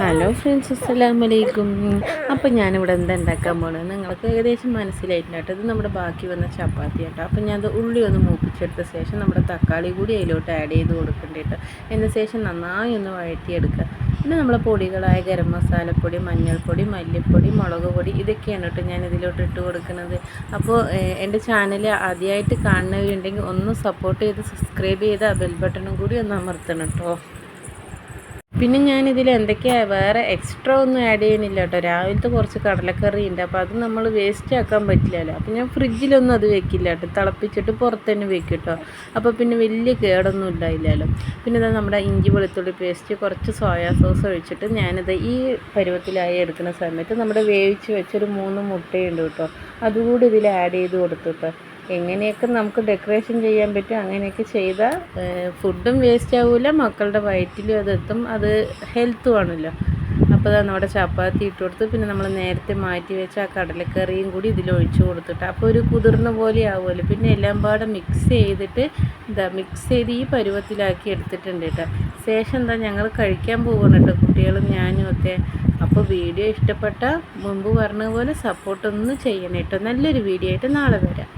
Hello friends, അസ്സലാമു അലൈക്കും. അപ്പോൾ ഞാനിവിടെ എന്താ ഉണ്ടാക്കാൻ പോകുന്നത് നിങ്ങൾക്ക് ഏകദേശം മനസ്സിലായിട്ടുണ്ട് കേട്ടോ. ഇത് നമ്മുടെ ബാക്കി വന്ന ചപ്പാത്തി കേട്ടോ. അപ്പോൾ ഞാനത് ഉള്ളി ഒന്ന് മൂപ്പിച്ചെടുത്ത ശേഷം നമ്മുടെ തക്കാളി കൂടി അതിലോട്ട് ആഡ് ചെയ്ത് കൊടുക്കേണ്ട കേട്ടോ. എന്ന ശേഷം നന്നായി ഒന്ന് വഴറ്റിയെടുക്കുക. പിന്നെ നമ്മളെ പൊടികളായ ഗരം മസാലപ്പൊടി, മഞ്ഞൾപ്പൊടി, മല്ലിപ്പൊടി, മുളക് പൊടി ഇതൊക്കെയാണ് കേട്ടോ ഞാൻ ഇതിലോട്ട് ഇട്ട് കൊടുക്കുന്നത്. അപ്പോൾ എൻ്റെ ചാനൽ ആദ്യമായിട്ട് കാണുന്നവരുണ്ടെങ്കിൽ ഒന്ന് സപ്പോർട്ട് ചെയ്ത് സബ്സ്ക്രൈബ് ചെയ്ത് ആ ബെൽ ബട്ടണും കൂടി ഒന്ന് അമർത്തണം കേട്ടോ. പിന്നെ ഞാനിതിൽ എന്തൊക്കെയാണ് വേറെ എക്സ്ട്രാ ഒന്നും ആഡ് ചെയ്യണില്ല കേട്ടോ. രാവിലത്തെ കുറച്ച് കടലക്കറി ഉണ്ട്, അപ്പോൾ അത് നമ്മൾ വേസ്റ്റ് ആക്കാൻ പറ്റില്ലല്ലോ. അപ്പോൾ ഞാൻ ഫ്രിഡ്ജിലൊന്നും അത് വെക്കില്ല കേട്ടോ, തിളപ്പിച്ചിട്ട് പുറത്ത് തന്നെ വെക്കും കേട്ടോ. അപ്പോൾ പിന്നെ വലിയ കേടൊന്നും ഉണ്ടായില്ലല്ലോ. പിന്നെ ഇതാ നമ്മുടെ ഇഞ്ചി വെളുത്തുള്ളി പേസ്റ്റ്, കുറച്ച് സോയാ സോസ് ഒഴിച്ചിട്ട് ഞാനിത് ഈ പരുവത്തിലായി എടുക്കുന്ന സമയത്ത് നമ്മുടെ വേവിച്ച് വെച്ചൊരു 3 മുട്ടയുണ്ട് കേട്ടോ, അതുകൂടി ഇതിൽ ആഡ് ചെയ്ത് കൊടുത്തു കേട്ടോ. എങ്ങനെയൊക്കെ നമുക്ക് ഡെക്കറേഷൻ ചെയ്യാൻ പറ്റും അങ്ങനെയൊക്കെ ചെയ്താൽ ഫുഡും വേസ്റ്റ് ആവില്ല, മക്കളുടെ വയറ്റിലും അതെത്തും, അത് ഹെൽത്തും ആണല്ലോ. അപ്പോൾ നമ്മുടെ ചപ്പാത്തി ഇട്ട് കൊടുത്ത് പിന്നെ നമ്മൾ നേരത്തെ മാറ്റി വെച്ച ആ കടലക്കറിയും കൂടി ഇതിലൊഴിച്ച് കൊടുത്തിട്ട് അപ്പോൾ ഒരു കുതിർന്ന പോലെ ആവുമല്ലോ. പിന്നെ എല്ലാം പാടെ മിക്സ് ചെയ്തിട്ട് മിക്സ് ചെയ്ത് ഈ പരുവത്തിലാക്കി എടുത്തിട്ടുണ്ട് കേട്ടോ. ശേഷം ഞങ്ങൾ കഴിക്കാൻ പോവുകയാണ് കേട്ടോ, കുട്ടികളും ഞാനും ഒക്കെ. അപ്പോൾ വീഡിയോ ഇഷ്ടപ്പെട്ട മുമ്പ് പറഞ്ഞ പോലെ സപ്പോർട്ടൊന്നും ചെയ്യണം കേട്ടോ. നല്ലൊരു വീഡിയോ ആയിട്ട് നാളെ വരാം.